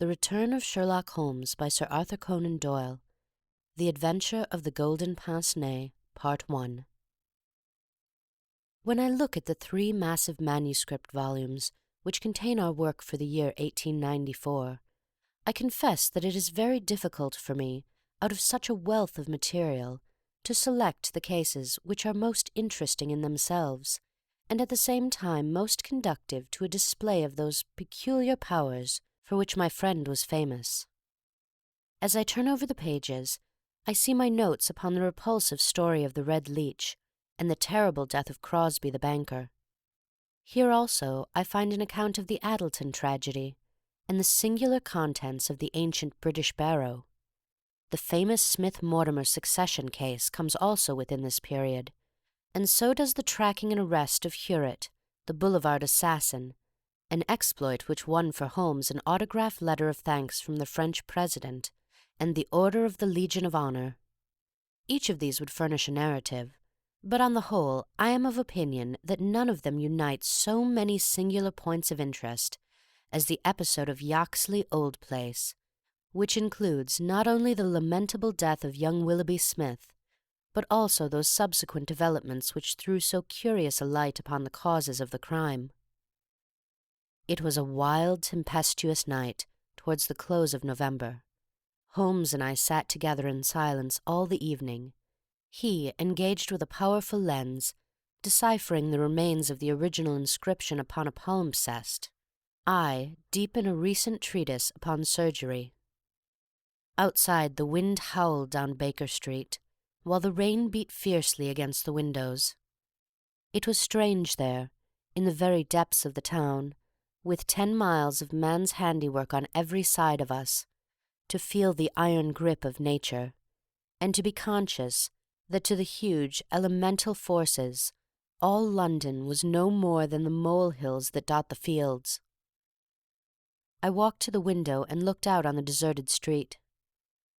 The Return of Sherlock Holmes by Sir Arthur Conan Doyle. The Adventure of the Golden Pince Nez, Part 1. When I look at the 3 massive manuscript volumes which contain our work for the year 1894, I confess that it is very difficult for me, out of such a wealth of material, to select the cases which are most interesting in themselves, and at the same time most conducive to a display of those peculiar powers for which my friend was famous. As I turn over the pages, I see my notes upon the repulsive story of the Red Leech and the terrible death of Crosby the banker. Here also I find an account of the Addleton tragedy and the singular contents of the ancient British barrow. The famous Smith-Mortimer succession case comes also within this period, and so does the tracking and arrest of Hewett, the Boulevard assassin, an exploit which won for Holmes an autograph letter of thanks from the French President and the Order of the Legion of Honor. Each of these would furnish a narrative, but on the whole I am of opinion that none of them unites so many singular points of interest as the episode of Yaxley Old Place, which includes not only the lamentable death of young Willoughby Smith, but also those subsequent developments which threw so curious a light upon the causes of the crime. It was a wild, tempestuous night towards the close of November. Holmes and I sat together in silence all the evening, he engaged with a powerful lens, deciphering the remains of the original inscription upon a palimpsest, I deep in a recent treatise upon surgery. Outside the wind howled down Baker Street, while the rain beat fiercely against the windows. It was strange there, in the very depths of the town, with 10 miles of man's handiwork on every side of us, to feel the iron grip of nature, and to be conscious that to the huge elemental forces all London was no more than the molehills that dot the fields. I walked to the window and looked out on the deserted street.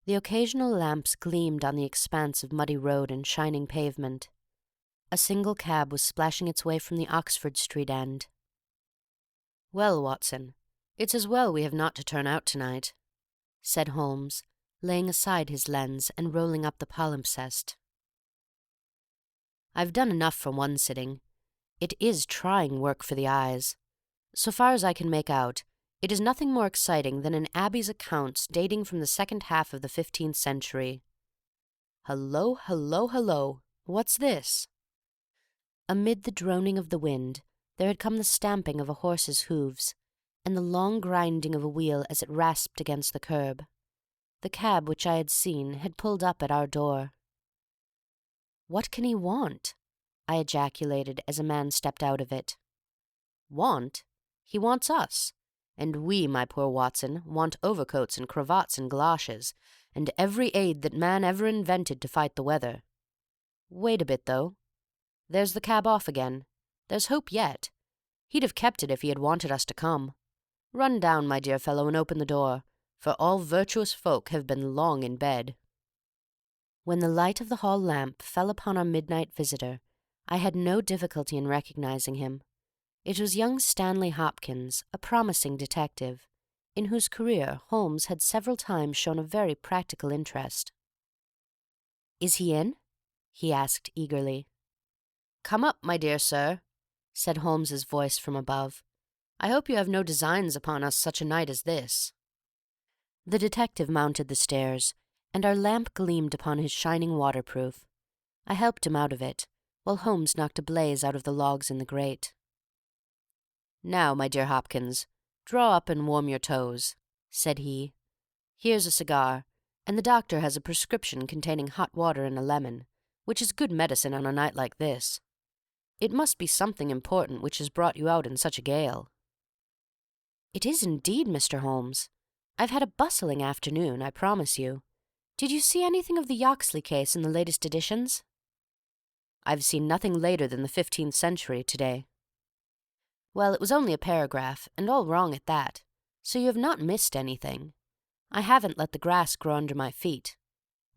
The occasional lamps gleamed on the expanse of muddy road and shining pavement. A single cab was splashing its way from the Oxford Street end. "Well, Watson, it's as well we have not to turn out tonight," said Holmes, laying aside his lens and rolling up the palimpsest. "I've done enough for one sitting. It is trying work for the eyes. So far as I can make out, it is nothing more exciting than an abbey's accounts dating from the second half of the 15th century. Hullo, hullo, hullo! What's this?" Amid the droning of the wind there had come the stamping of a horse's hoofs, and the long grinding of a wheel as it rasped against the curb. The cab which I had seen had pulled up at our door. "What can he want?" I ejaculated as a man stepped out of it. "Want? He wants us. And we, my poor Watson, want overcoats and cravats and galoshes, and every aid that man ever invented to fight the weather. Wait a bit, though. There's the cab off again. There's hope yet. He'd have kept it if he had wanted us to come. Run down, my dear fellow, and open the door, for all virtuous folk have been long in bed." When the light of the hall lamp fell upon our midnight visitor, I had no difficulty in recognizing him. It was young Stanley Hopkins, a promising detective, in whose career Holmes had several times shown a very practical interest. "Is he in?" he asked eagerly. "Come up, my dear sir," said Holmes's voice from above. "I hope you have no designs upon us such a night as this." The detective mounted the stairs, and our lamp gleamed upon his shining waterproof. I helped him out of it, while Holmes knocked a blaze out of the logs in the grate. "Now, my dear Hopkins, draw up and warm your toes," said he. "Here's a cigar, and the doctor has a prescription containing hot water and a lemon, which is good medicine on a night like this. It must be something important which has brought you out in such a gale." "It is indeed, Mr. Holmes. I've had a bustling afternoon, I promise you. Did you see anything of the Yaxley case in the latest editions?" "I've seen nothing later than the 15th century today." "Well, it was only a paragraph, and all wrong at that, so you have not missed anything. I haven't let the grass grow under my feet.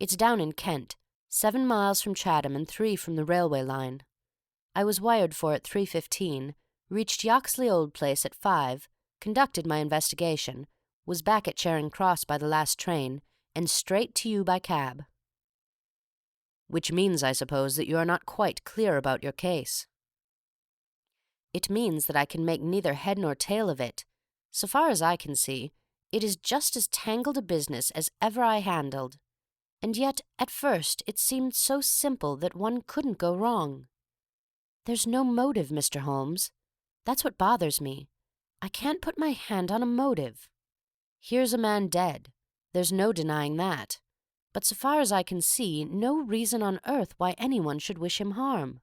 It's down in Kent, 7 miles from Chatham and 3 from the railway line. I was wired for at 3:15, reached Yaxley Old Place at 5, conducted my investigation, was back at Charing Cross by the last train, and straight to you by cab." "Which means, I suppose, that you are not quite clear about your case." "It means that I can make neither head nor tail of it. So far as I can see, it is just as tangled a business as ever I handled. And yet, at first, it seemed so simple that one couldn't go wrong. There's no motive, Mr. Holmes. That's what bothers me. I can't put my hand on a motive. Here's a man dead. There's no denying that. But so far as I can see, no reason on earth why anyone should wish him harm."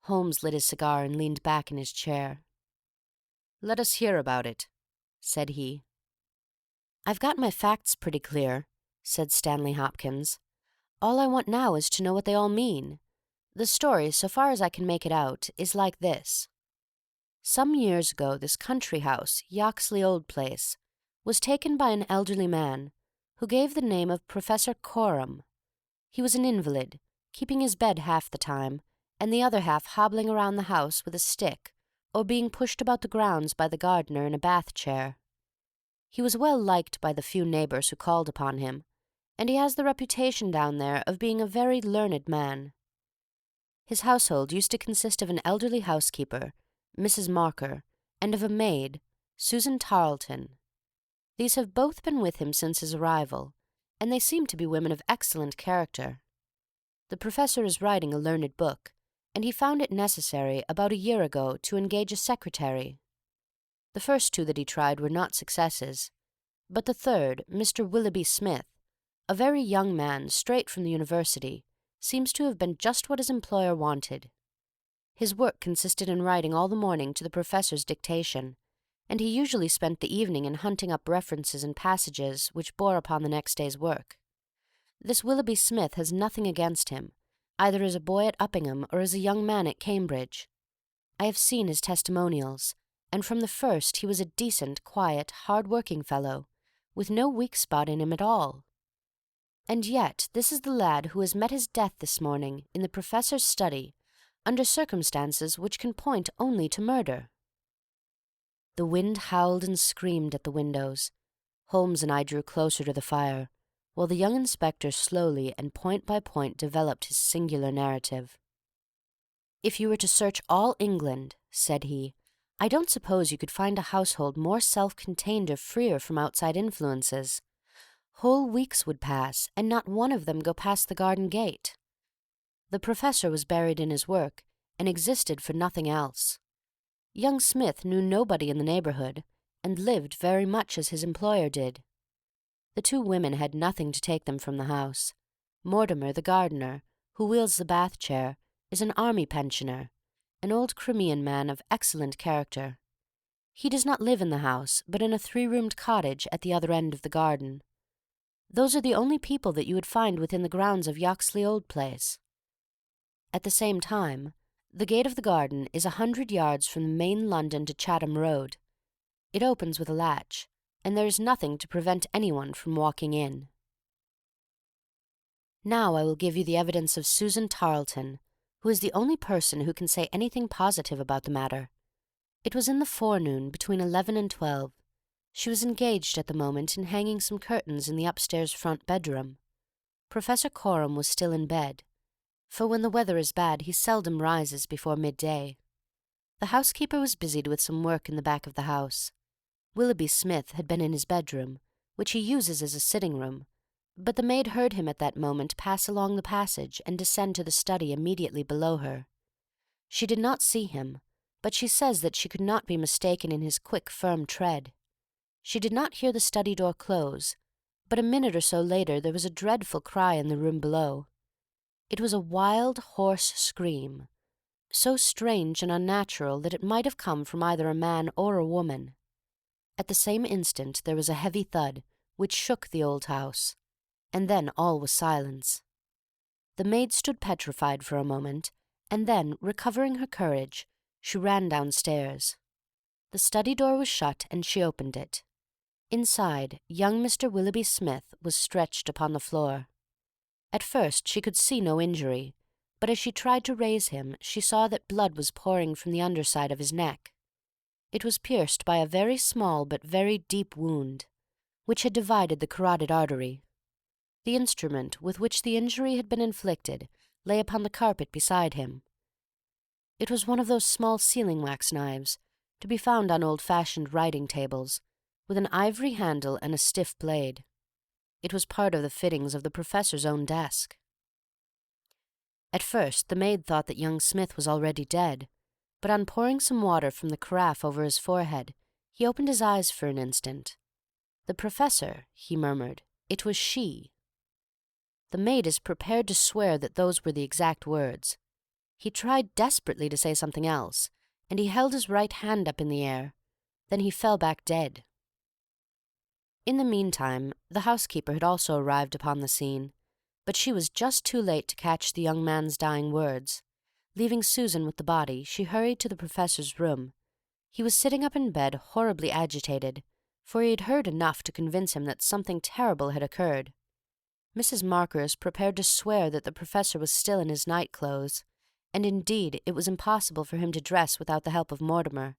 Holmes lit his cigar and leaned back in his chair. "Let us hear about it," said he. "I've got my facts pretty clear," said Stanley Hopkins. "All I want now is to know what they all mean. The story, so far as I can make it out, is like this. Some years ago this country house, Yoxley Old Place, was taken by an elderly man who gave the name of Professor Coram. He was an invalid, keeping his bed half the time, and the other half hobbling around the house with a stick, or being pushed about the grounds by the gardener in a bath chair. He was well liked by the few neighbours who called upon him, and he has the reputation down there of being a very learned man. His household used to consist of an elderly housekeeper, Mrs. Marker, and of a maid, Susan Tarleton. These have both been with him since his arrival, and they seem to be women of excellent character. The professor is writing a learned book, and he found it necessary about a year ago to engage a secretary. The first two that he tried were not successes, but the third, Mr. Willoughby Smith, a very young man straight from the university, seems to have been just what his employer wanted. His work consisted in writing all the morning to the professor's dictation, and he usually spent the evening in hunting up references and passages which bore upon the next day's work. This Willoughby Smith has nothing against him, either as a boy at Uppingham or as a young man at Cambridge. I have seen his testimonials, and from the first he was a decent, quiet, hard-working fellow, with no weak spot in him at all. And yet this is the lad who has met his death this morning in the professor's study, under circumstances which can point only to murder." The wind howled and screamed at the windows. Holmes and I drew closer to the fire, while the young inspector slowly and point by point developed his singular narrative. "If you were to search all England," said he, "I don't suppose you could find a household more self-contained or freer from outside influences. Whole weeks would pass, and not one of them go past the garden gate. The professor was buried in his work, and existed for nothing else. Young Smith knew nobody in the neighbourhood, and lived very much as his employer did. The two women had nothing to take them from the house. Mortimer, the gardener, who wheels the bath chair, is an army pensioner, an old Crimean man of excellent character. He does not live in the house, but in a 3-roomed cottage at the other end of the garden. Those are the only people that you would find within the grounds of Yoxley Old Place. At the same time, the gate of the garden is 100 yards from the main London to Chatham Road. It opens with a latch, and there is nothing to prevent anyone from walking in. Now I will give you the evidence of Susan Tarleton, who is the only person who can say anything positive about the matter. It was in the forenoon, between 11 and 12. She was engaged at the moment in hanging some curtains in the upstairs front bedroom. Professor Coram was still in bed, for when the weather is bad he seldom rises before midday. The housekeeper was busied with some work in the back of the house. Willoughby Smith had been in his bedroom, which he uses as a sitting-room, but the maid heard him at that moment pass along the passage and descend to the study immediately below her. She did not see him, but she says that she could not be mistaken in his quick, firm tread. She did not hear the study door close, but a minute or so later there was a dreadful cry in the room below. It was a wild, hoarse scream, so strange and unnatural that it might have come from either a man or a woman. At the same instant there was a heavy thud, which shook the old house, and then all was silence. The maid stood petrified for a moment, and then, recovering her courage, she ran downstairs. The study door was shut, and she opened it. Inside, young Mr. Willoughby Smith was stretched upon the floor. At first she could see no injury, but as she tried to raise him, she saw that blood was pouring from the underside of his neck. It was pierced by a very small but very deep wound, which had divided the carotid artery. The instrument with which the injury had been inflicted lay upon the carpet beside him. It was one of those small sealing-wax knives to be found on old-fashioned writing-tables, with an ivory handle and a stiff blade. It was part of the fittings of the professor's own desk. At first the maid thought that young Smith was already dead, but on pouring some water from the carafe over his forehead, he opened his eyes for an instant. "The professor," he murmured. "It was she." The maid is prepared to swear that those were the exact words. He tried desperately to say something else, and he held his right hand up in the air. Then he fell back dead. In the meantime, the housekeeper had also arrived upon the scene, but she was just too late to catch the young man's dying words. Leaving Susan with the body, she hurried to the professor's room. He was sitting up in bed, horribly agitated, for he had heard enough to convince him that something terrible had occurred. Mrs. Markers prepared to swear that the professor was still in his night-clothes, and indeed it was impossible for him to dress without the help of Mortimer,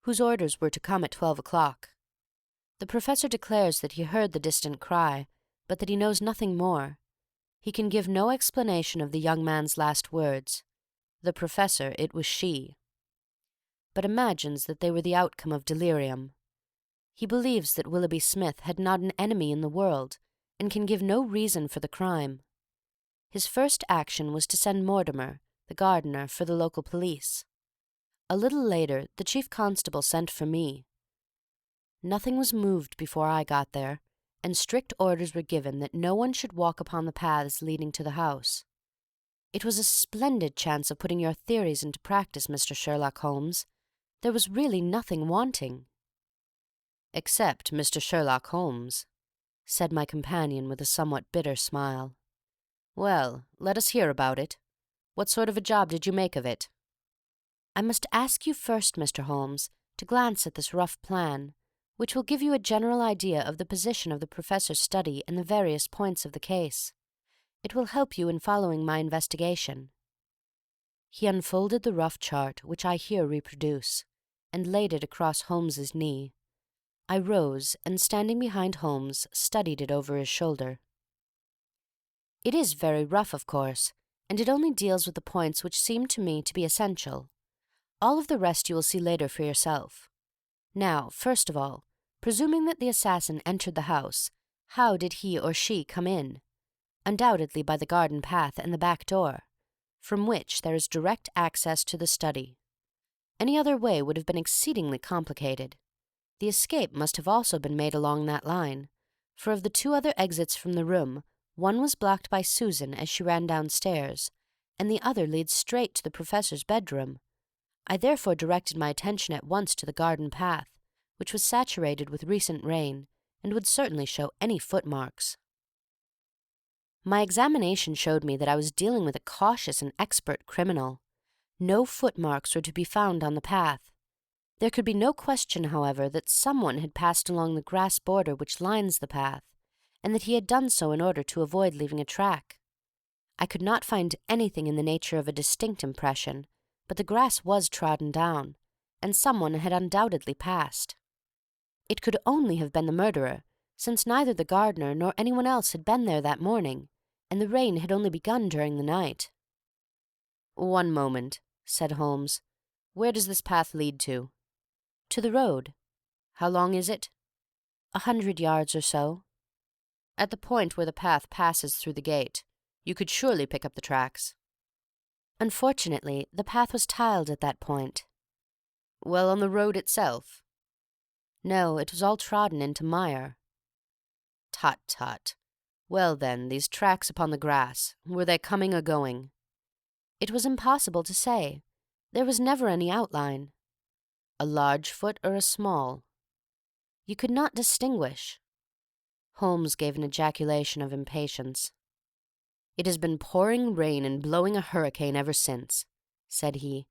whose orders were to come at 12 o'clock. The professor declares that he heard the distant cry, but that he knows nothing more. He can give no explanation of the young man's last words. The professor, it was she, but imagines that they were the outcome of delirium. He believes that Willoughby Smith had not an enemy in the world, and can give no reason for the crime. His first action was to send Mortimer, the gardener, for the local police. A little later, the chief constable sent for me. Nothing was moved before I got there, and strict orders were given that no one should walk upon the paths leading to the house. It was a splendid chance of putting your theories into practice, Mr. Sherlock Holmes. There was really nothing wanting. "Except Mr. Sherlock Holmes," said my companion with a somewhat bitter smile. "Well, let us hear about it. What sort of a job did you make of it?" "I must ask you first, Mr. Holmes, to glance at this rough plan, which will give you a general idea of the position of the professor's study and the various points of the case. It will help you in following my investigation." He unfolded the rough chart, which I here reproduce, and laid it across Holmes's knee. I rose, and standing behind Holmes, studied it over his shoulder. "It is very rough, of course, and it only deals with the points which seem to me to be essential. All of the rest you will see later for yourself. Now, first of all, presuming that the assassin entered the house, how did he or she come in? Undoubtedly by the garden path and the back door, from which there is direct access to the study. Any other way would have been exceedingly complicated. The escape must have also been made along that line, for of the two other exits from the room, one was blocked by Susan as she ran downstairs, and the other leads straight to the professor's bedroom. I therefore directed my attention at once to the garden path, which was saturated with recent rain, and would certainly show any footmarks. My examination showed me that I was dealing with a cautious and expert criminal. No footmarks were to be found on the path. There could be no question, however, that someone had passed along the grass border which lines the path, and that he had done so in order to avoid leaving a track. I could not find anything in the nature of a distinct impression, but the grass was trodden down, and someone had undoubtedly passed. It could only have been the murderer, since neither the gardener nor anyone else had been there that morning, and the rain had only begun during the night. "One moment," said Holmes. "Where does this path lead to?" "To the road." "How long is it?" 100 yards or so. "At the point where the path passes through the gate, you could surely pick up the tracks." "Unfortunately, the path was tiled at that point." "Well, on the road itself?" "No, it was all trodden into mire." "Tut, tut. Well, then, these tracks upon the grass, were they coming or going?" "It was impossible to say. There was never any outline." "A large foot or a small?" "You could not distinguish." Holmes gave an ejaculation of impatience. "It has been pouring rain and blowing a hurricane ever since," said he.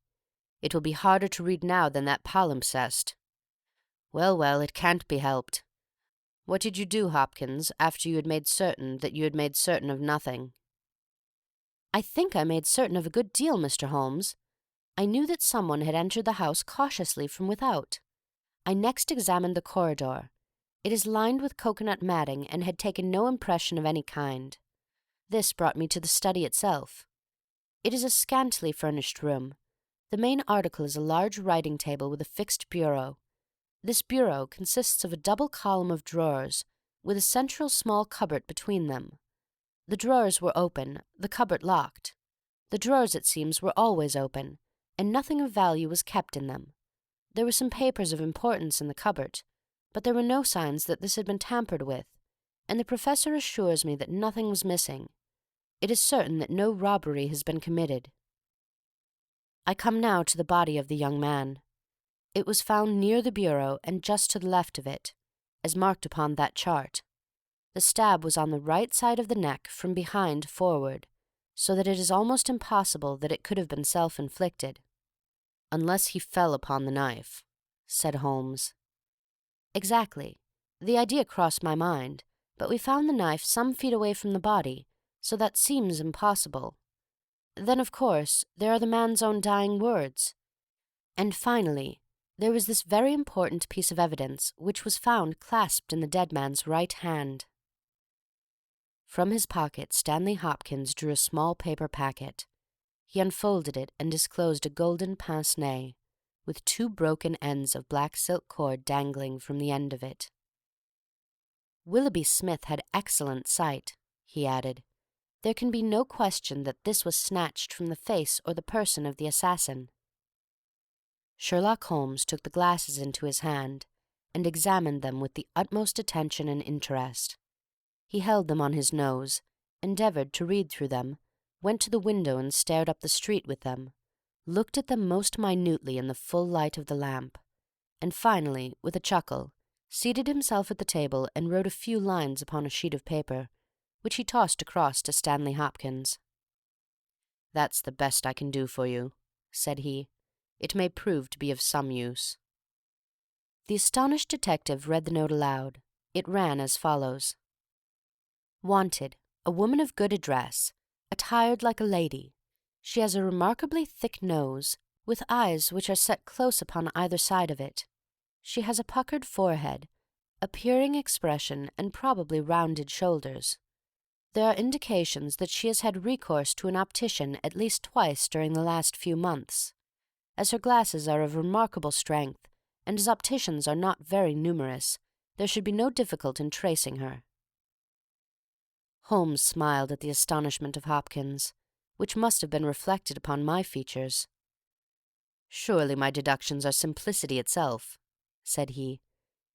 "It will be harder to read now than that palimpsest. Well, well, it can't be helped. What did you do, Hopkins, after you had made certain that you had made certain of nothing?" "I think I made certain of a good deal, Mr. Holmes. I knew that someone had entered the house cautiously from without. I next examined the corridor. It is lined with coconut matting and had taken no impression of any kind. This brought me to the study itself. It is a scantily furnished room. The main article is a large writing table with a fixed bureau. This bureau consists of a double column of drawers, with a central small cupboard between them. The drawers were open, the cupboard locked. The drawers, it seems, were always open, and nothing of value was kept in them. There were some papers of importance in the cupboard, but there were no signs that this had been tampered with, and the professor assures me that nothing was missing. It is certain that no robbery has been committed. I come now to the body of the young man. It was found near the bureau and just to the left of it, as marked upon that chart. The stab was on the right side of the neck from behind forward, so that it is almost impossible that it could have been self-inflicted. "Unless he fell upon the knife," said Holmes. "Exactly. The idea crossed my mind, but we found the knife some feet away from the body, so that seems impossible. Then, of course, there are the man's own dying words. And finally, there was this very important piece of evidence which was found clasped in the dead man's right hand." From his pocket Stanley Hopkins drew a small paper packet. He unfolded it and disclosed a golden pince nez, with 2 broken ends of black silk cord dangling from the end of it. "Willoughby Smith had excellent sight," he added. "There can be no question that this was snatched from the face or the person of the assassin." Sherlock Holmes took the glasses into his hand, and examined them with the utmost attention and interest. He held them on his nose, endeavoured to read through them, went to the window and stared up the street with them, looked at them most minutely in the full light of the lamp, and finally, with a chuckle, seated himself at the table and wrote a few lines upon a sheet of paper, which he tossed across to Stanley Hopkins. "That's the best I can do for you," said he. "It may prove to be of some use." The astonished detective read the note aloud. It ran as follows: "Wanted, a woman of good address, attired like a lady. She has a remarkably thick nose, with eyes which are set close upon either side of it. She has a puckered forehead, a peering expression, and probably rounded shoulders. There are indications that she has had recourse to an optician at least twice during the last few months. As her glasses are of remarkable strength, and as opticians are not very numerous, there should be no difficulty in tracing her." Holmes smiled at the astonishment of Hopkins, which must have been reflected upon my features. "Surely my deductions are simplicity itself," said he.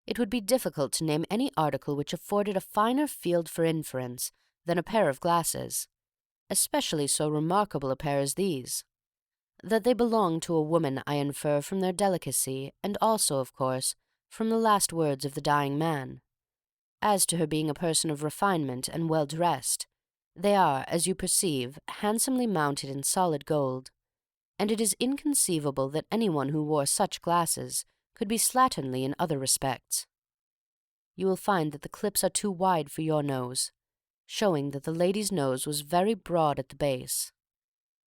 "It would be difficult to name any article which afforded a finer field for inference than a pair of glasses, especially so remarkable a pair as these. That they belong to a woman I infer from their delicacy, and also, of course, from the last words of the dying man. As to her being a person of refinement and well-dressed, they are, as you perceive, handsomely mounted in solid gold, and it is inconceivable that anyone who wore such glasses could be slatternly in other respects. You will find that the clips are too wide for your nose, showing that the lady's nose was very broad at the base.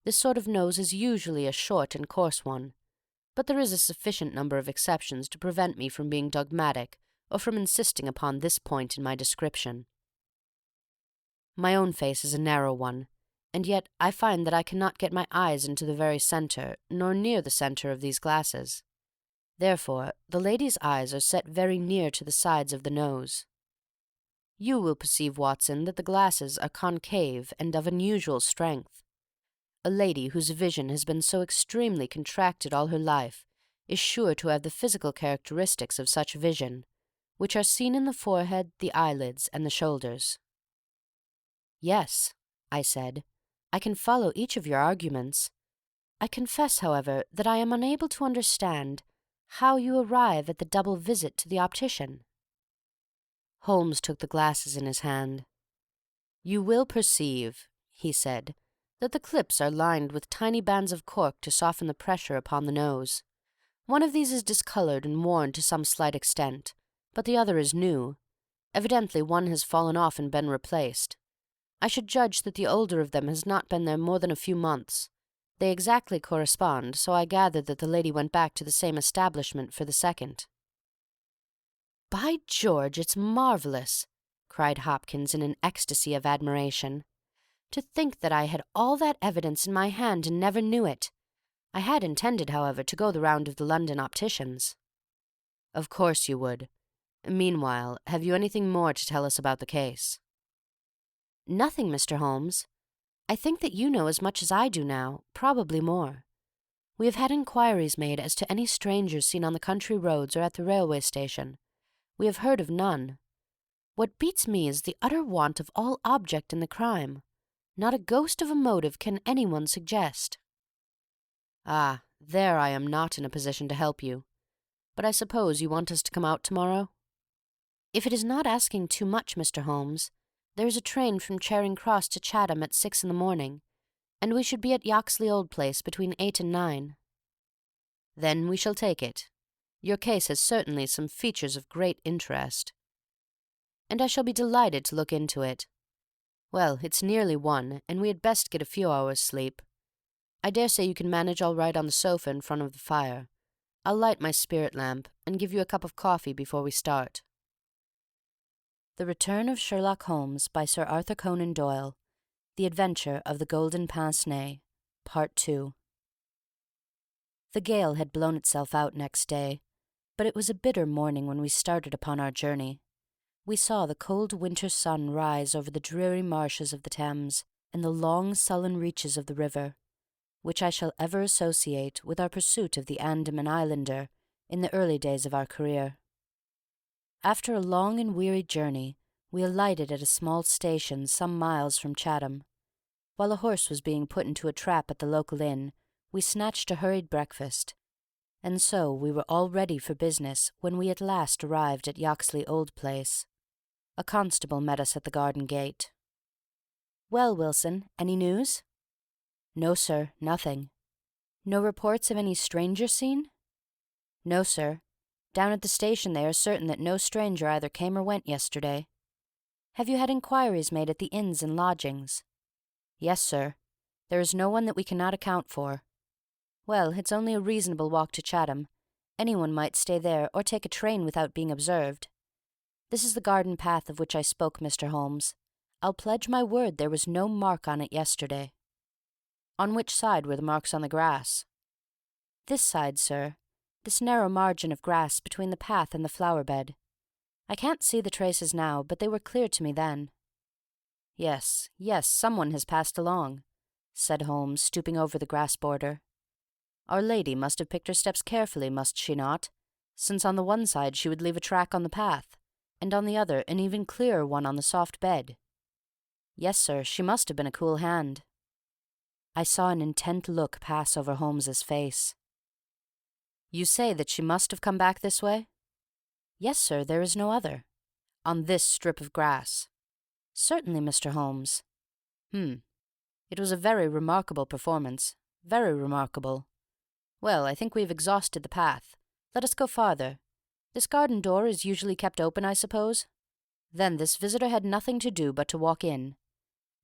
This sort of nose is usually a short and coarse one, but there is a sufficient number of exceptions to prevent me from being dogmatic or from insisting upon this point in my description. My own face is a narrow one, and yet I find that I cannot get my eyes into the very centre, nor near the centre of these glasses. Therefore, the lady's eyes are set very near to the sides of the nose. You will perceive, Watson, that the glasses are concave and of unusual strength. A lady whose vision has been so extremely contracted all her life is sure to have the physical characteristics of such vision, which are seen in the forehead, the eyelids, and the shoulders." "Yes," I said, "I can follow each of your arguments. I confess, however, that I am unable to understand how you arrive at the double visit to the optician." Holmes took the glasses in his hand. "You will perceive," he said, "that the clips are lined with tiny bands of cork to soften the pressure upon the nose. One of these is discoloured and worn to some slight extent, but the other is new. Evidently one has fallen off and been replaced. I should judge that the older of them has not been there more than a few months. They exactly correspond, so I gather that the lady went back to the same establishment for the second." "By George, it's marvellous!" cried Hopkins in an ecstasy of admiration. "To think that I had all that evidence in my hand and never knew it! I had intended, however, to go the round of the London opticians." "Of course you would. Meanwhile, have you anything more to tell us about the case?" "Nothing, Mr. Holmes. I think that you know as much as I do now, probably more. We have had inquiries made as to any strangers seen on the country roads or at the railway station. We have heard of none. What beats me is the utter want of all object in the crime. Not a ghost of a motive can anyone suggest." "Ah, there I am not in a position to help you. But I suppose you want us to come out tomorrow?" "If it is not asking too much, Mr. Holmes. There is a train from Charing Cross to Chatham at 6 in the morning, and we should be at Yoxley Old Place between 8 and 9. "Then we shall take it. Your case has certainly some features of great interest." "And I shall be delighted to look into it. Well, it's nearly 1, and we had best get a few hours' sleep. I dare say you can manage all right on the sofa in front of the fire. I'll light my spirit lamp, and give you a cup of coffee before we start." The Return of Sherlock Holmes by Sir Arthur Conan Doyle. The Adventure of the Golden Pince Nez. Part 2. The gale had blown itself out next day, but it was a bitter morning when we started upon our journey. We saw the cold winter sun rise over the dreary marshes of the Thames and the long sullen reaches of the river, which I shall ever associate with our pursuit of the Andaman Islander in the early days of our career. After a long and weary journey, we alighted at a small station some miles from Chatham. While a horse was being put into a trap at the local inn, we snatched a hurried breakfast, and so we were all ready for business when we at last arrived at Yoxley Old Place. A constable met us at the garden gate. "Well, Wilson, any news?" "No, sir, nothing." "No reports of any stranger seen?" "No, sir. Down at the station they are certain that no stranger either came or went yesterday." "Have you had inquiries made at the inns and lodgings?" "Yes, sir. There is no one that we cannot account for." "Well, it's only a reasonable walk to Chatham. Anyone might stay there or take a train without being observed. This is the garden path of which I spoke, Mr. Holmes. I'll pledge my word there was no mark on it yesterday." "On which side were the marks on the grass?" "This side, sir. This narrow margin of grass between the path and the flower-bed. I can't see the traces now, but they were clear to me then." Yes, someone has passed along," said Holmes, stooping over the grass-border. "Our lady must have picked her steps carefully, must she not, since on the one side she would leave a track on the path, and on the other an even clearer one on the soft bed." "Yes, sir, she must have been a cool hand." I saw an intent look pass over Holmes's face. "You say that she must have come back this way?" "Yes, sir, there is no other." "On this strip of grass?" "Certainly, Mr. Holmes." It was a very remarkable performance. Very remarkable. Well, I think we have exhausted the path. Let us go farther. This garden door is usually kept open, I suppose? Then this visitor had nothing to do but to walk in.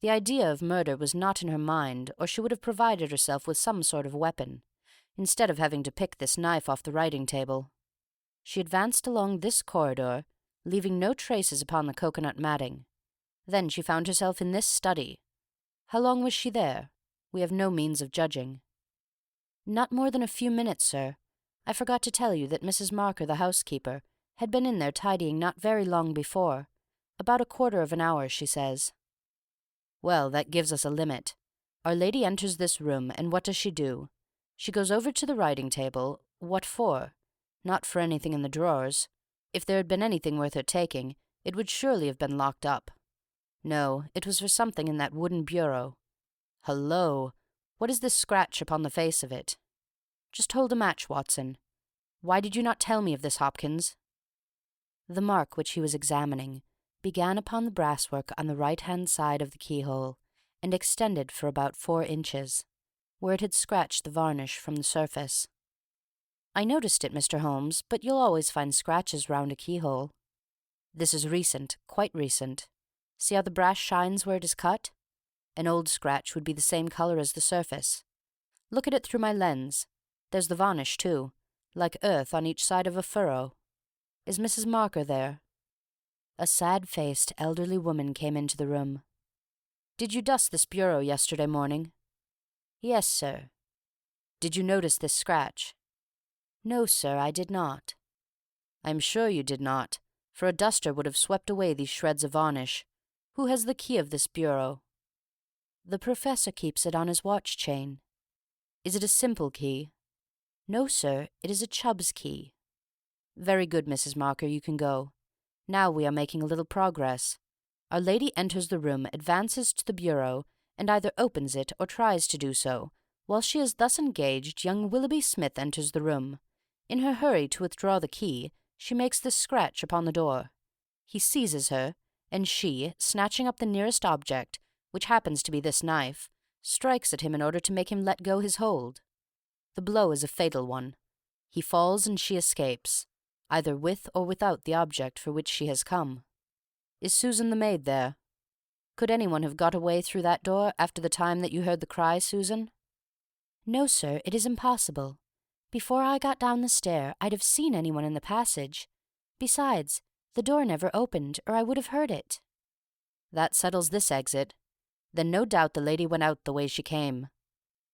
The idea of murder was not in her mind, or she would have provided herself with some sort of weapon, instead of having to pick this knife off the writing-table. She advanced along this corridor, leaving no traces upon the coconut matting. Then she found herself in this study. How long was she there? We have no means of judging." "Not more than a few minutes, sir. I forgot to tell you that Mrs. Marker, the housekeeper, had been in there tidying not very long before. About a quarter of an hour, she says." "Well, that gives us a limit. Our lady enters this room, and what does she do? She goes over to the writing-table. What for? Not for anything in the drawers. If there had been anything worth her taking, it would surely have been locked up. No, it was for something in that wooden bureau. Hullo! What is this scratch upon the face of it? Just hold a match, Watson. Why did you not tell me of this, Hopkins?" The mark which he was examining began upon the brasswork on the right-hand side of the keyhole, and extended for about 4 inches, where it had scratched the varnish from the surface. "I noticed it, Mr. Holmes, but you'll always find scratches round a keyhole. This is recent, quite recent. See how the brass shines where it is cut? An old scratch would be the same colour as the surface. Look at it through my lens. There's the varnish, too, like earth on each side of a furrow." Is Mrs. Marker there?" A sad-faced elderly woman came into the room. "Did you dust this bureau yesterday morning?" "Yes, sir." "Did you notice this scratch?" "No, sir, I did not." "I am sure you did not, for a duster would have swept away these shreds of varnish. Who has the key of this bureau?" "The Professor keeps it on his watch-chain." "Is it a simple key?" "No, sir, it is a Chubb's key." "Very good, Mrs. Marker, you can go. Now we are making a little progress. Our lady enters the room, advances to the bureau, and either opens it or tries to do so. While she is thus engaged, young Willoughby Smith enters the room. In her hurry to withdraw the key, she makes this scratch upon the door. He seizes her, and she, snatching up the nearest object, which happens to be this knife, strikes at him in order to make him let go his hold. The blow is a fatal one. He falls and she escapes, either with or without the object for which she has come. Is Susan the maid there? Could anyone have got away through that door after the time that you heard the cry, Susan?" "No, sir, it is impossible. Before I got down the stair, I'd have seen anyone in the passage. Besides, the door never opened, or I would have heard it." "That settles this exit. Then no doubt the lady went out the way she came.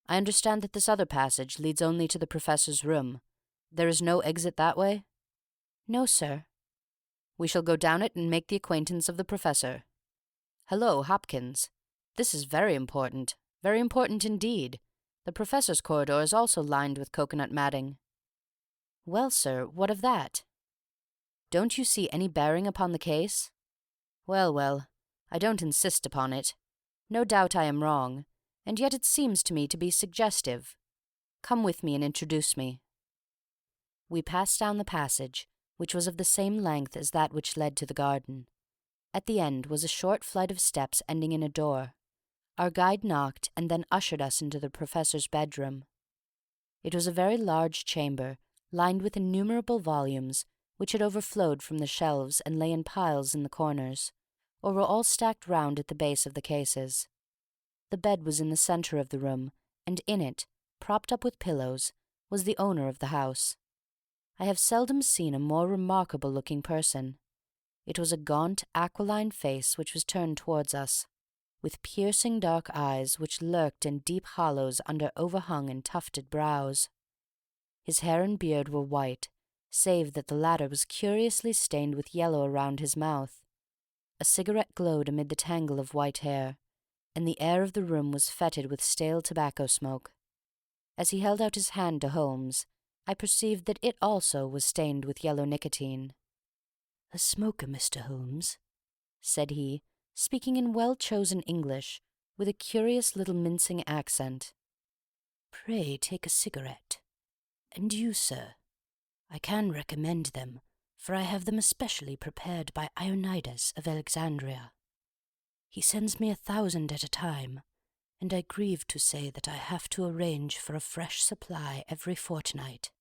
I understand that this other passage leads only to the Professor's room. There is no exit that way?" "No, sir." "We shall go down it and make the acquaintance of the Professor. Hello, Hopkins. This is very important indeed. The Professor's corridor is also lined with coconut matting." "Well, sir, what of that?" "Don't you see any bearing upon the case?" Well, well, I don't insist upon it. No doubt I am wrong, and yet it seems to me to be suggestive. Come with me and introduce me." We passed down the passage, which was of the same length as that which led to the garden. At the end was a short flight of steps ending in a door. Our guide knocked and then ushered us into the Professor's bedroom. It was a very large chamber, lined with innumerable volumes, which had overflowed from the shelves and lay in piles in the corners, or were all stacked round at the base of the cases. The bed was in the centre of the room, and in it, propped up with pillows, was the owner of the house. I have seldom seen a more remarkable-looking person. It was a gaunt, aquiline face which was turned towards us, with piercing dark eyes which lurked in deep hollows under overhung and tufted brows. His hair and beard were white, save that the latter was curiously stained with yellow around his mouth. A cigarette glowed amid the tangle of white hair, and the air of the room was fetid with stale tobacco smoke. As he held out his hand to Holmes, I perceived that it also was stained with yellow nicotine. "A smoker, Mr. Holmes?" said he, speaking in well-chosen English, with a curious little mincing accent. "Pray take a cigarette. And you, sir? I can recommend them, for I have them especially prepared by Ionidas of Alexandria. He sends me 1,000 at a time, and I grieve to say that I have to arrange for a fresh supply every fortnight.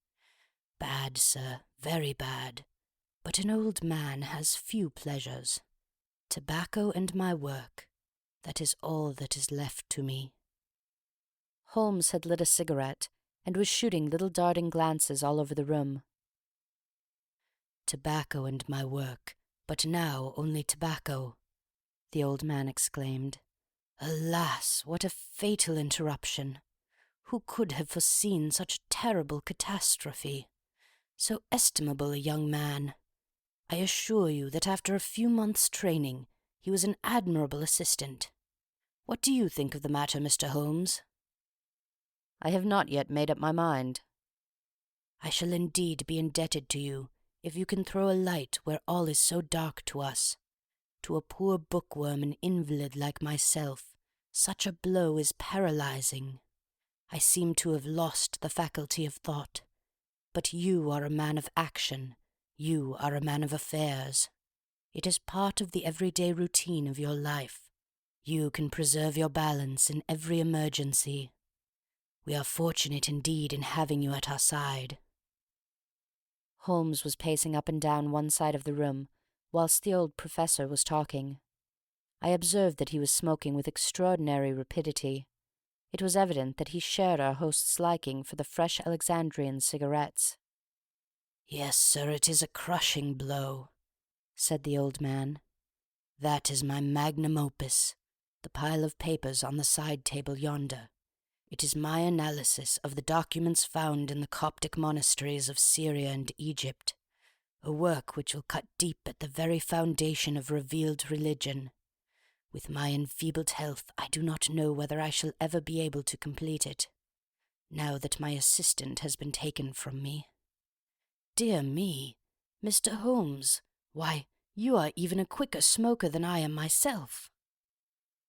Bad, sir, very bad, but an old man has few pleasures. Tobacco and my work, that is all that is left to me." Holmes had lit a cigarette, and was shooting little darting glances all over the room. "Tobacco and my work, but now only tobacco," the old man exclaimed. "Alas, what a fatal interruption! Who could have foreseen such a terrible catastrophe? So estimable a young man! I assure you that after a few months' training he was an admirable assistant. What do you think of the matter, Mr. Holmes?" "I have not yet made up my mind." "I shall indeed be indebted to you if you can throw a light where all is so dark to us. To a poor bookworm and invalid like myself, such a blow is paralyzing. I seem to have lost the faculty of thought. But you are a man of action. You are a man of affairs. It is part of the everyday routine of your life. You can preserve your balance in every emergency. We are fortunate indeed in having you at our side." Holmes was pacing up and down one side of the room, whilst the old Professor was talking. I observed that he was smoking with extraordinary rapidity. It was evident that he shared our host's liking for the fresh Alexandrian cigarettes. "Yes, sir, it is a crushing blow," said the old man. "That is my magnum opus, the pile of papers on the side table yonder. It is my analysis of the documents found in the Coptic monasteries of Syria and Egypt, a work which will cut deep at the very foundation of revealed religion. With my enfeebled health, I do not know whether I shall ever be able to complete it, now that my assistant has been taken from me. Dear me, Mr. Holmes, why, you are even a quicker smoker than I am myself."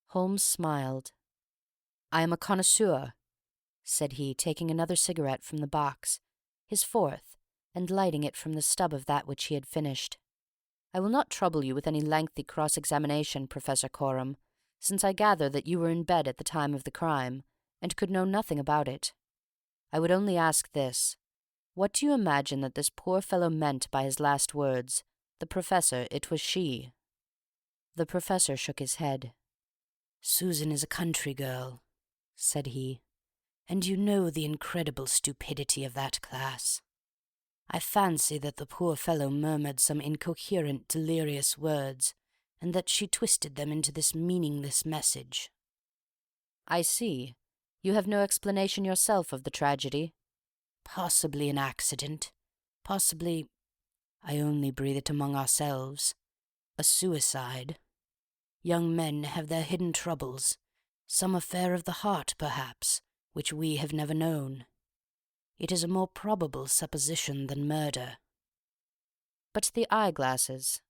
Holmes smiled. "I am a connoisseur," said he, taking another cigarette from the box, his fourth, and lighting it from the stub of that which he had finished. "I will not trouble you with any lengthy cross-examination, Professor Coram, since I gather that you were in bed at the time of the crime, and could know nothing about it. I would only ask this. What do you imagine that this poor fellow meant by his last words? The Professor, it was she." The Professor shook his head. "Susan is a country girl," said he, "and you know the incredible stupidity of that class. I fancy that the poor fellow murmured some incoherent, delirious words, and that she twisted them into this meaningless message." "I see. You have no explanation yourself of the tragedy?" "Possibly an accident. Possibly— I only breathe it among ourselves— a suicide. Young men have their hidden troubles, some affair of the heart, perhaps, which we have never known. It is a more probable supposition than murder." "But the eyeglasses?"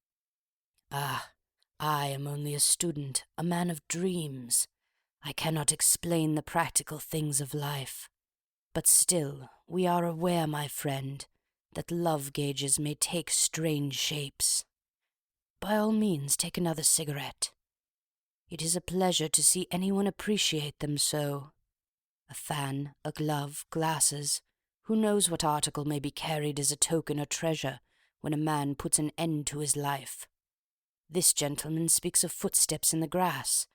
"Ah, I am only a student, a man of dreams. I cannot explain the practical things of life. But still, we are aware, my friend, that love gauges may take strange shapes. By all means, take another cigarette. It is a pleasure to see anyone appreciate them so. A fan, a glove, glasses— who knows what article may be carried as a token or treasure when a man puts an end to his life? This gentleman speaks of footsteps in the grass,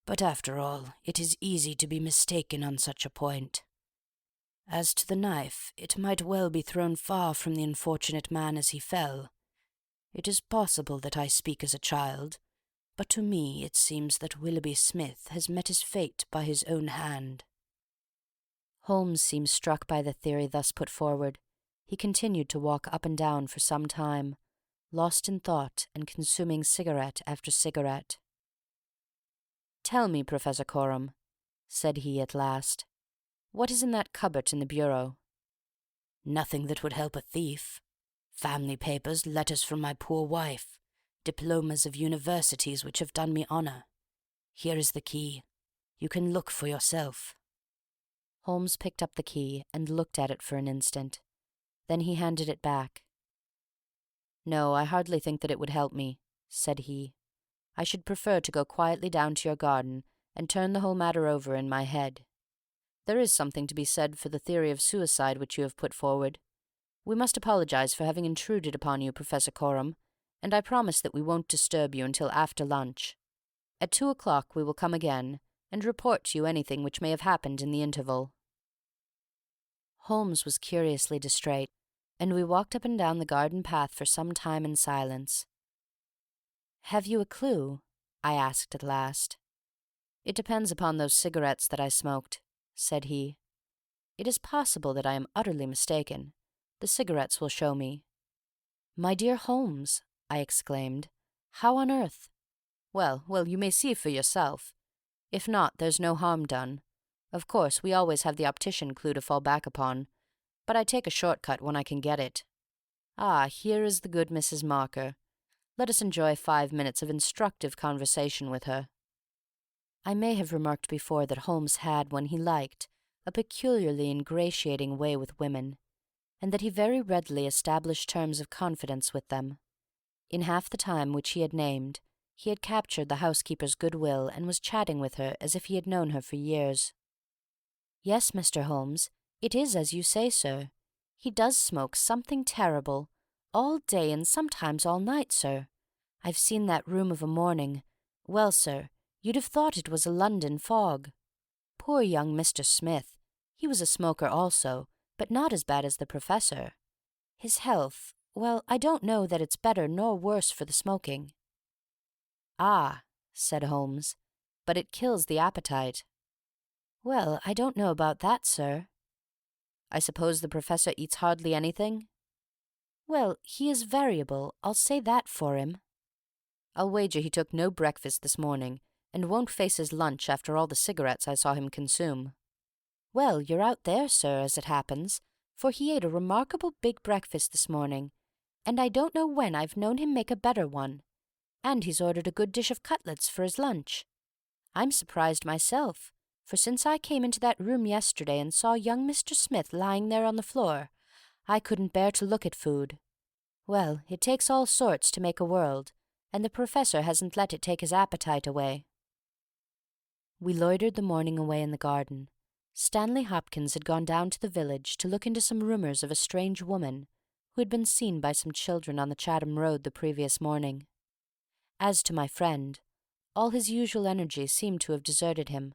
but after all, it is easy to be mistaken on such a point. As to the knife, it might well be thrown far from the unfortunate man as he fell. It is possible that I speak as a child, but to me it seems that Willoughby Smith has met his fate by his own hand." Holmes seemed struck by the theory thus put forward. He continued to walk up and down for some time, lost in thought and consuming cigarette after cigarette. "Tell me, Professor Coram," said he at last, "what is in that cupboard in the bureau?" "Nothing that would help a thief. Family papers, letters from my poor wife, diplomas of universities which have done me honor. Here is the key. You can look for yourself." Holmes picked up the key and looked at it for an instant. Then he handed it back. "No, I hardly think that it would help me," said he. "I should prefer to go quietly down to your garden and turn the whole matter over in my head. There is something to be said for the theory of suicide which you have put forward. We must apologize for having intruded upon you, Professor Coram, and I promise that we won't disturb you until after lunch. At 2 o'clock we will come again, and report to you anything which may have happened in the interval." Holmes was curiously distrait, and we walked up and down the garden path for some time in silence. "Have you a clue?" I asked at last. "It depends upon those cigarettes that I smoked," said he. "It is possible that I am utterly mistaken. The cigarettes will show me." "My dear Holmes," I exclaimed, "how on earth—" Well, you may see for yourself. If not, there's no harm done. Of course, we always have the optician clue to fall back upon, but I take a short cut when I can get it. Ah, here is the good Mrs. Marker. Let us enjoy 5 minutes of instructive conversation with her." I may have remarked before that Holmes had, when he liked, a peculiarly ingratiating way with women, and that he very readily established terms of confidence with them. In half the time which he had named, he had captured the housekeeper's goodwill and was chatting with her as if he had known her for years. "Yes, Mr. Holmes, it is as you say, sir. He does smoke something terrible, all day and sometimes all night, sir. I've seen that room of a morning. Well, sir, you'd have thought it was a London fog. Poor young Mr. Smith, he was a smoker also, but not as bad as the Professor. His health, well, I don't know that it's better nor worse for the smoking. Ah, said Holmes, but it kills the appetite. Well, I don't know about that, sir. I suppose the Professor eats hardly anything? Well, he is variable, I'll say that for him. I'll wager he took no breakfast this morning, and won't face his lunch after all the cigarettes I saw him consume. Well, you're out there, sir, as it happens, for he ate a remarkable big breakfast this morning, and I don't know when I've known him make a better one. And he's ordered a good dish of cutlets for his lunch. I'm surprised myself, for since I came into that room yesterday and saw young Mr. Smith lying there on the floor, I couldn't bear to look at food. Well, it takes all sorts to make a world, and the Professor hasn't let it take his appetite away. We loitered the morning away in the garden. Stanley Hopkins had gone down to the village to look into some rumours of a strange woman who had been seen by some children on the Chatham Road the previous morning. As to my friend, all his usual energy seemed to have deserted him.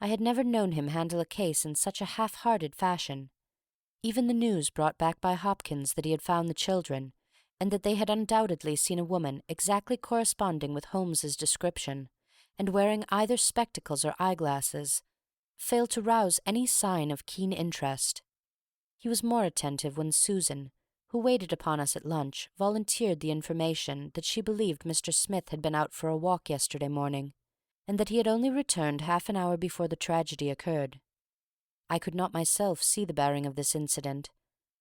I had never known him handle a case in such a half-hearted fashion. Even the news brought back by Hopkins that he had found the children, and that they had undoubtedly seen a woman exactly corresponding with Holmes's description, and wearing either spectacles or eyeglasses, failed to rouse any sign of keen interest. He was more attentive when Susan, who waited upon us at lunch, volunteered the information that she believed Mr. Smith had been out for a walk yesterday morning, and that he had only returned half an hour before the tragedy occurred. I could not myself see the bearing of this incident,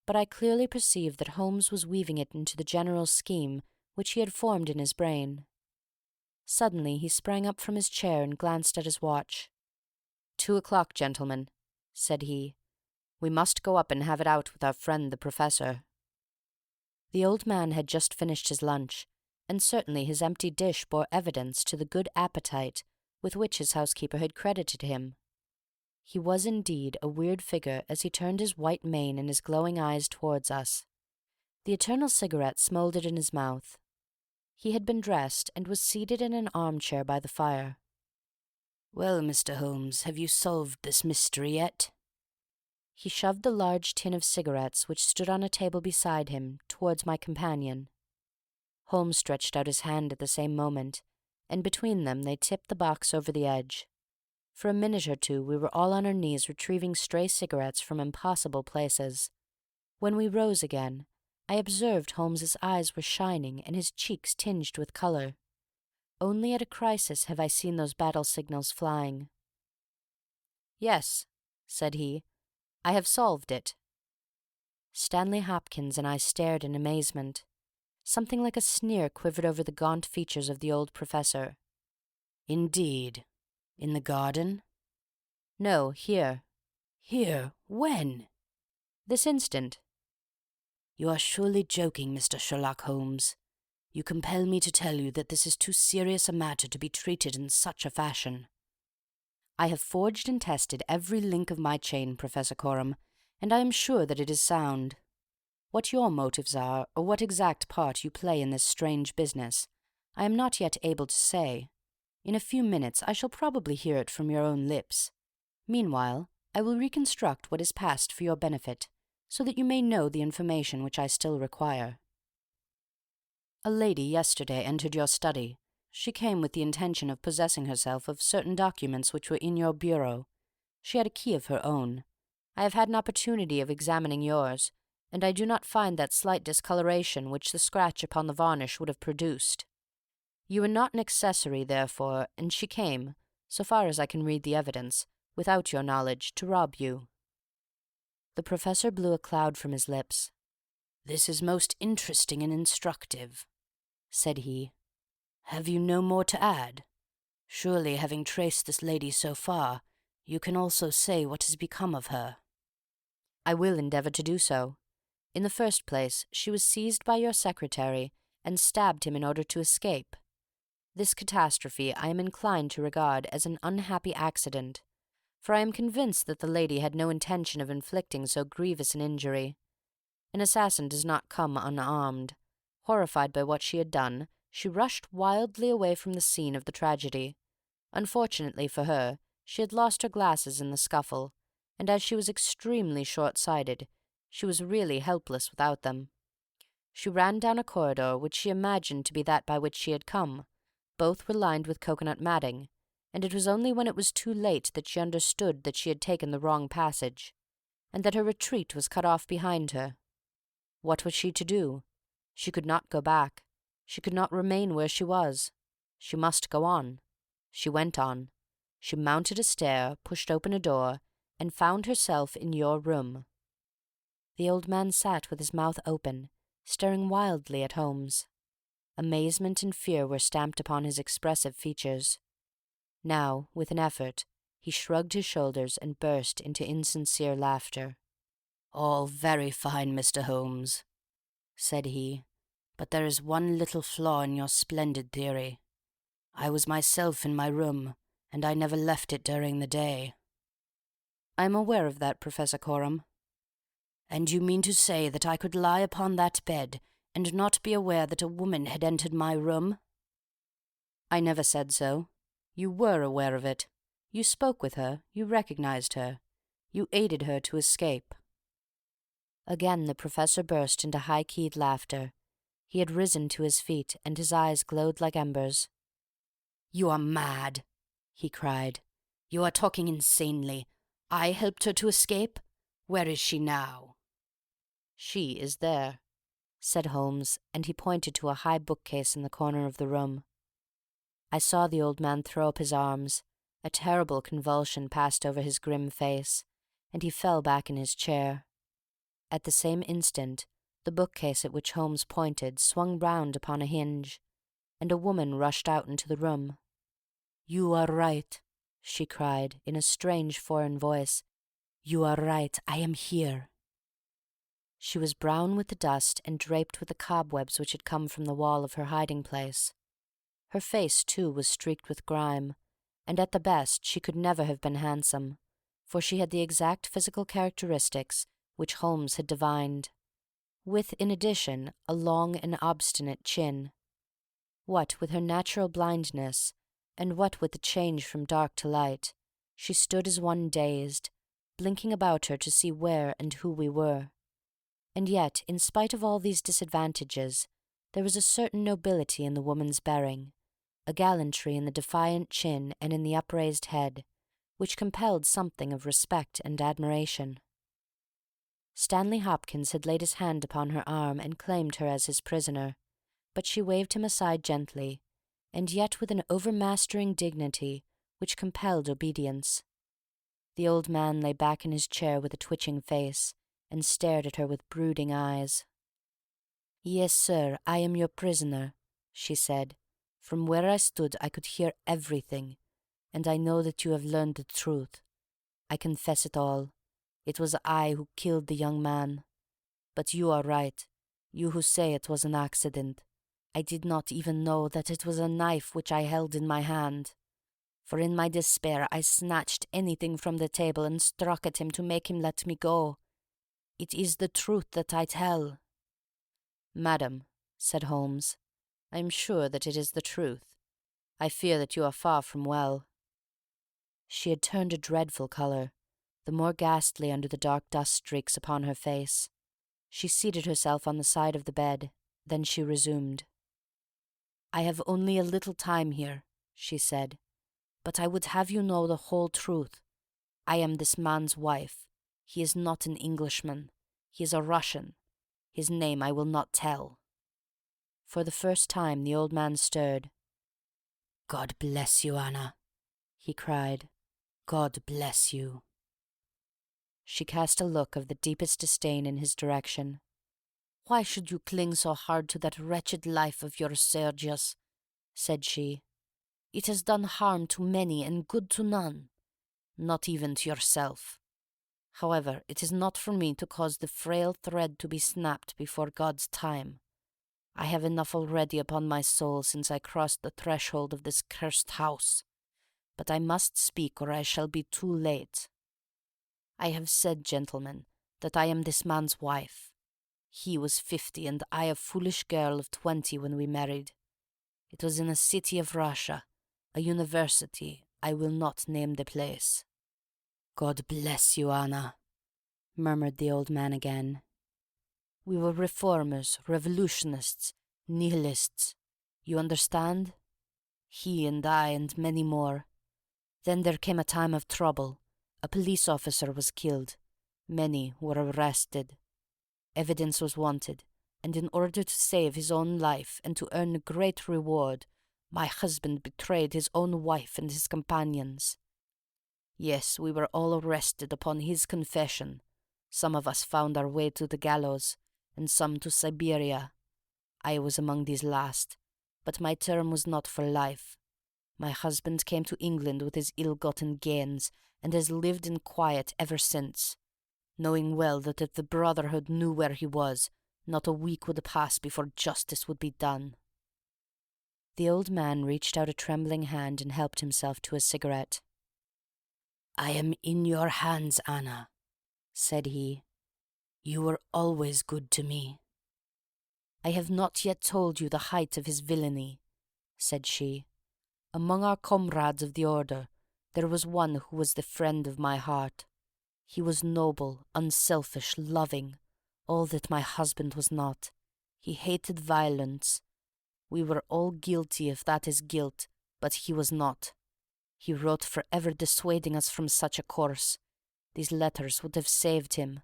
but I clearly perceived that Holmes was weaving it into the general scheme which he had formed in his brain. Suddenly he sprang up from his chair and glanced at his watch. 2 o'clock, gentlemen, said he. We must go up and have it out with our friend the Professor. The old man had just finished his lunch, and certainly his empty dish bore evidence to the good appetite with which his housekeeper had credited him. He was indeed a weird figure as he turned his white mane and his glowing eyes towards us. The eternal cigarette smouldered in his mouth. He had been dressed and was seated in an armchair by the fire. "Well, Mr. Holmes, have you solved this mystery yet?" He shoved the large tin of cigarettes which stood on a table beside him towards my companion. Holmes stretched out his hand at the same moment, and between them they tipped the box over the edge. For a minute or two we were all on our knees retrieving stray cigarettes from impossible places. When we rose again, I observed Holmes's eyes were shining and his cheeks tinged with colour. Only at a crisis have I seen those battle signals flying. "Yes," said he, "I have solved it." Stanley Hopkins and I stared in amazement. Something like a sneer quivered over the gaunt features of the old Professor. "Indeed. In the garden?" "No, here." "Here? When?" "This instant." "You are surely joking, Mr. Sherlock Holmes. You compel me to tell you that this is too serious a matter to be treated in such a fashion." "I have forged and tested every link of my chain, Professor Coram, and I am sure that it is sound. What your motives are, or what exact part you play in this strange business, I am not yet able to say. In a few minutes I shall probably hear it from your own lips. Meanwhile, I will reconstruct what is past for your benefit, so that you may know the information which I still require. A lady yesterday entered your study. She came with the intention of possessing herself of certain documents which were in your bureau. She had a key of her own. I have had an opportunity of examining yours, and I do not find that slight discoloration which the scratch upon the varnish would have produced. You were not an accessory, therefore, and she came, so far as I can read the evidence, without your knowledge, to rob you." The Professor blew a cloud from his lips. "This is most interesting and instructive," said he. "Have you no more to add? Surely, having traced this lady so far, you can also say what has become of her." "I will endeavour to do so. In the first place, she was seized by your secretary and stabbed him in order to escape. This catastrophe I am inclined to regard as an unhappy accident, for I am convinced that the lady had no intention of inflicting so grievous an injury. An assassin does not come unarmed. Horrified by what she had done, she rushed wildly away from the scene of the tragedy. Unfortunately for her, she had lost her glasses in the scuffle, and as she was extremely short-sighted, She was really helpless without them. She ran down a corridor which she imagined to be that by which she had come. Both were lined with coconut matting, and it was only when it was too late that she understood that she had taken the wrong passage, and that her retreat was cut off behind her. What was she to do? She could not go back. She could not remain where she was. She must go on. She went on. She mounted a stair, pushed open a door, and found herself in your room. The old man sat with his mouth open, staring wildly at Holmes. Amazement and fear were stamped upon his expressive features. Now, with an effort, he shrugged his shoulders and burst into insincere laughter. "All very fine, Mr. Holmes," said he, "but there is one little flaw in your splendid theory. I was myself in my room, and I never left it during the day." "I am aware of that, Professor Coram." "And you mean to say that I could lie upon that bed and not be aware that a woman had entered my room?" "I never said so. You were aware of it. You spoke with her. You recognized her. You aided her to escape." Again the professor burst into high-keyed laughter. He had risen to his feet, and his eyes glowed like embers. "You are mad," he cried. "You are talking insanely. I helped her to escape? Where is she now?" "She is there," said Holmes, and he pointed to a high bookcase in the corner of the room. I saw the old man throw up his arms. A terrible convulsion passed over his grim face, and he fell back in his chair. At the same instant, the bookcase at which Holmes pointed swung round upon a hinge, and a woman rushed out into the room. "You are right," she cried, in a strange foreign voice. "You are right. I am here." She was brown with the dust and draped with the cobwebs which had come from the wall of her hiding-place. Her face, too, was streaked with grime, and at the best she could never have been handsome, for she had the exact physical characteristics which Holmes had divined, with, in addition, a long and obstinate chin. What with her natural blindness, and what with the change from dark to light, she stood as one dazed, blinking about her to see where and who we were. And yet, in spite of all these disadvantages, there was a certain nobility in the woman's bearing, a gallantry in the defiant chin and in the upraised head, which compelled something of respect and admiration. Stanley Hopkins had laid his hand upon her arm and claimed her as his prisoner, but she waved him aside gently, and yet with an overmastering dignity which compelled obedience. The old man lay back in his chair with a twitching face, and stared at her with brooding eyes. "Yes, sir, I am your prisoner," she said. "From where I stood I could hear everything, and I know that you have learned the truth. I confess it all. It was I who killed the young man. But you are right, you who say it was an accident. I did not even know that it was a knife which I held in my hand. For in my despair I snatched anything from the table and struck at him to make him let me go. It is the truth that I tell." "Madam," said Holmes, "I am sure that it is the truth. I fear that you are far from well." She had turned a dreadful colour, the more ghastly under the dark dust streaks upon her face. She seated herself on the side of the bed. Then she resumed. "I have only a little time here," she said, "but I would have you know the whole truth. I am this man's wife. He is not an Englishman. He is a Russian. His name I will not tell." For the first time the old man stirred. "God bless you, Anna," he cried. "God bless you." She cast a look of the deepest disdain in his direction. "Why should you cling so hard to that wretched life of yours, Sergius?" said she. "It has done harm to many and good to none, not even to yourself. However, it is not for me to cause the frail thread to be snapped before God's time. I have enough already upon my soul since I crossed the threshold of this cursed house. But I must speak or I shall be too late. I have said, gentlemen, that I am this man's wife. He was 50 and I a foolish girl of 20 when we married. It was in a city of Russia, a university. I will not name the place. God bless you, Anna." murmured the old man again. "We were reformers, revolutionists, nihilists. You understand? He and I and many more. Then there came a time of trouble. A police officer was killed. Many were arrested. Evidence was wanted, and in order to save his own life and to earn a great reward, my husband betrayed his own wife and his companions. Yes, we were all arrested upon his confession. Some of us found our way to the gallows, and some to Siberia. I was among these last, but my term was not for life. My husband came to England with his ill-gotten gains, and has lived in quiet ever since, knowing well that if the Brotherhood knew where he was, not a week would pass before justice would be done." The old man reached out a trembling hand and helped himself to a cigarette. "I am in your hands, Anna," said he. "You were always good to me." "I have not yet told you the height of his villainy," said she. "Among our comrades of the order, there was one who was the friend of my heart. He was noble, unselfish, loving, all that my husband was not. He hated violence. We were all guilty if that is guilt, but he was not. He wrote forever dissuading us from such a course. These letters would have saved him.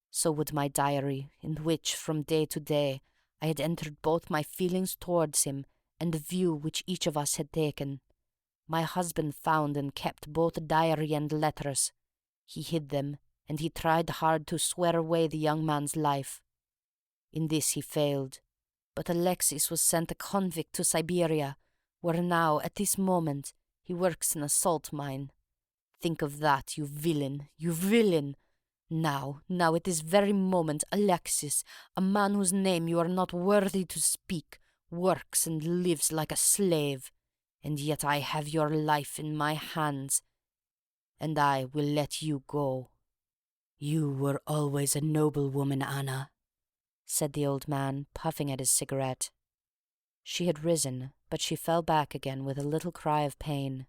So would my diary, in which, from day to day, I had entered both my feelings towards him and the view which each of us had taken. My husband found and kept both diary and letters. He hid them, and he tried hard to swear away the young man's life. In this he failed, but Alexis was sent a convict to Siberia, where now, at this moment, he works in a salt mine. Think of that, you villain, you villain! Now, at this very moment, Alexis, a man whose name you are not worthy to speak, works and lives like a slave, and yet I have your life in my hands, and I will let you go." "You were always a noble woman, Anna," said the old man, puffing at his cigarette. She had risen, but she fell back again with a little cry of pain.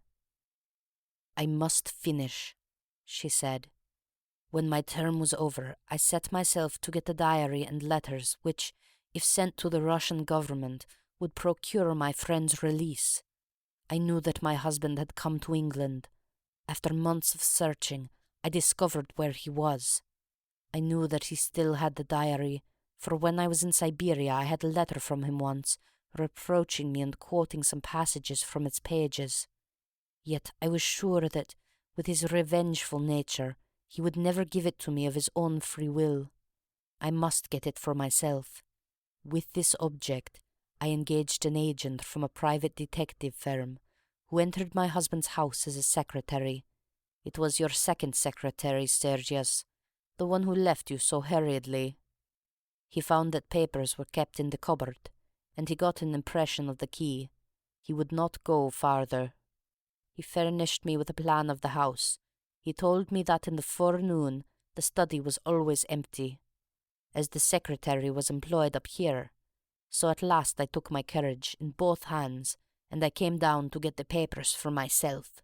"I must finish," she said. "When my term was over, I set myself to get the diary and letters which, if sent to the Russian government, would procure my friend's release. I knew that my husband had come to England. After months of searching, I discovered where he was. I knew that he still had the diary, for when I was in Siberia I had a letter from him once, reproaching me and quoting some passages from its pages. Yet I was sure that, with his revengeful nature, he would never give it to me of his own free will. I must get it for myself. With this object, I engaged an agent from a private detective firm, who entered my husband's house as a secretary. It was your second secretary, Sergius, the one who left you so hurriedly. He found that papers were kept in the cupboard, and he got an impression of the key. He would not go farther. He furnished me with a plan of the house. He told me that in the forenoon the study was always empty, as the secretary was employed up here. So at last I took my courage in both hands, and I came down to get the papers for myself.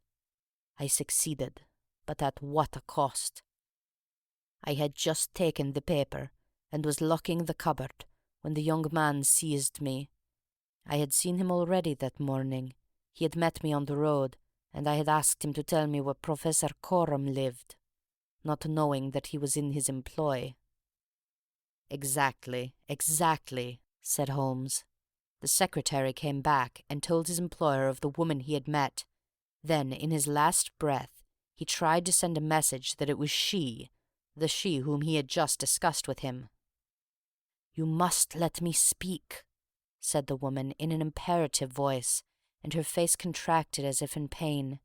I succeeded, but at what a cost! I had just taken the paper, and was locking the cupboard, when the young man seized me. I had seen him already that morning. He had met me on the road, and I had asked him to tell me where Professor Coram lived, not knowing that he was in his employ. Exactly, said Holmes. The secretary came back and told his employer of the woman he had met. Then, in his last breath, he tried to send a message that it was she, the she whom he had just discussed with him. "You must let me speak," said the woman in an imperative voice, and her face contracted as if in pain.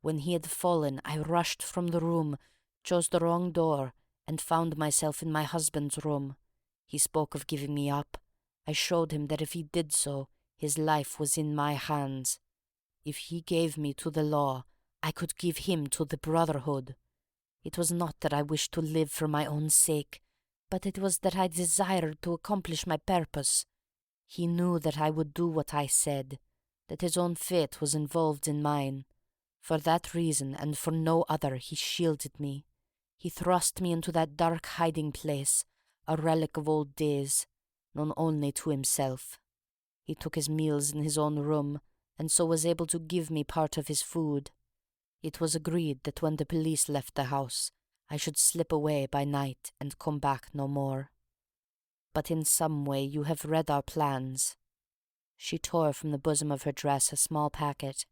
"When he had fallen, I rushed from the room, chose the wrong door, and found myself in my husband's room. He spoke of giving me up. I showed him that if he did so, his life was in my hands. If he gave me to the law, I could give him to the Brotherhood. It was not that I wished to live for my own sake, but it was that I desired to accomplish my purpose. He knew that I would do what I said, that his own fate was involved in mine. For that reason and for no other he shielded me. He thrust me into that dark hiding place, a relic of old days, known only to himself. He took his meals in his own room, and so was able to give me part of his food. It was agreed that when the police left the house, I should slip away by night and come back no more. But in some way you have read our plans." She tore from the bosom of her dress a small packet.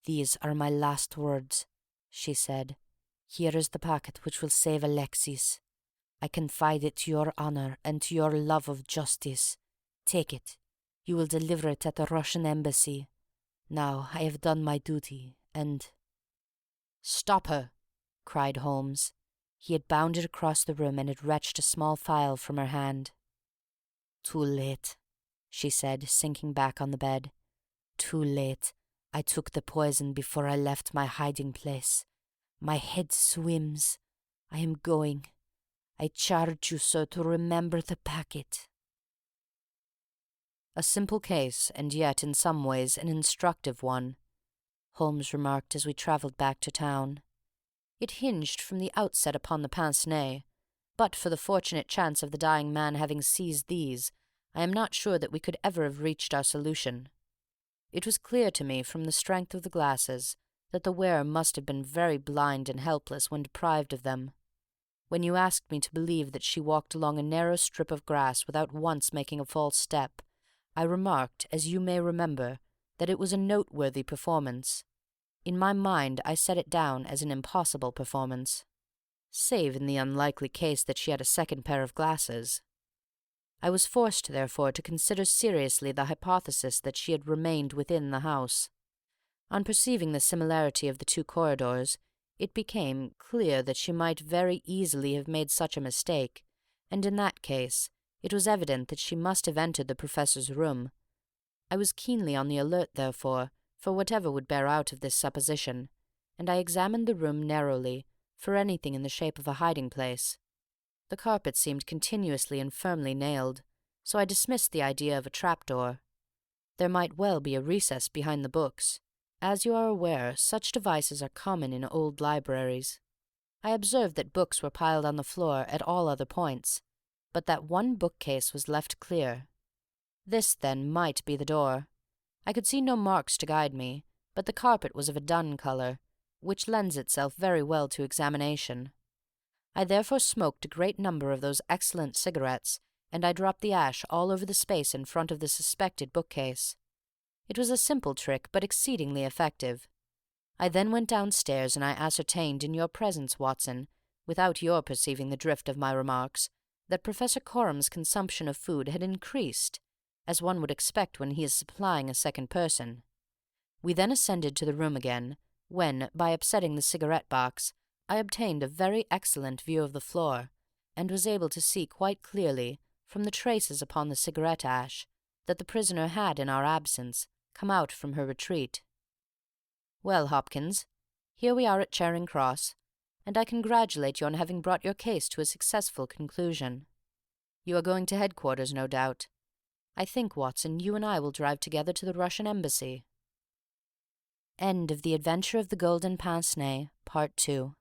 "These are my last words," she said. "Here is the packet which will save Alexis. I confide it to your honor and to your love of justice. Take it. You will deliver it at the Russian embassy. Now I have done my duty, and—" "Stop her!" cried Holmes. He had bounded across the room and had wrenched a small phial from her hand. "Too late," she said, sinking back on the bed. "Too late. I took the poison before I left my hiding place. My head swims. I am going. I charge you, sir, to remember the packet." "A simple case, and yet in some ways an instructive one," Holmes remarked as we travelled back to town. "It hinged from the outset upon the pince nez. But for the fortunate chance of the dying man having seized these, I am not sure that we could ever have reached our solution. It was clear to me, from the strength of the glasses, that the wearer must have been very blind and helpless when deprived of them. When you asked me to believe that she walked along a narrow strip of grass without once making a false step, I remarked, as you may remember, that it was a noteworthy performance. In my mind I set it down as an impossible performance, save in the unlikely case that she had a second pair of glasses. I was forced, therefore, to consider seriously the hypothesis that she had remained within the house. On perceiving the similarity of the two corridors, it became clear that she might very easily have made such a mistake, and in that case it was evident that she must have entered the Professor's room. I was keenly on the alert, therefore, for whatever would bear out of this supposition, and I examined the room narrowly for anything in the shape of a hiding-place. The carpet seemed continuously and firmly nailed, so I dismissed the idea of a trapdoor. There might well be a recess behind the books. As you are aware, such devices are common in old libraries. I observed that books were piled on the floor at all other points, but that one bookcase was left clear. This, then, might be the door. I could see no marks to guide me, but the carpet was of a dun colour, which lends itself very well to examination. I therefore smoked a great number of those excellent cigarettes, and I dropped the ash all over the space in front of the suspected bookcase. It was a simple trick, but exceedingly effective. I then went downstairs, and I ascertained in your presence, Watson, without your perceiving the drift of my remarks, that Professor Corum's consumption of food had increased, as one would expect when he is supplying a second person. We then ascended to the room again, when, by upsetting the cigarette-box, I obtained a very excellent view of the floor, and was able to see quite clearly, from the traces upon the cigarette ash, that the prisoner had, in our absence, come out from her retreat. Well, Hopkins, here we are at Charing Cross, and I congratulate you on having brought your case to a successful conclusion. You are going to headquarters, no doubt. I think, Watson, you and I will drive together to the Russian embassy. End of The Adventure of the Golden Pince Nez, Part 2.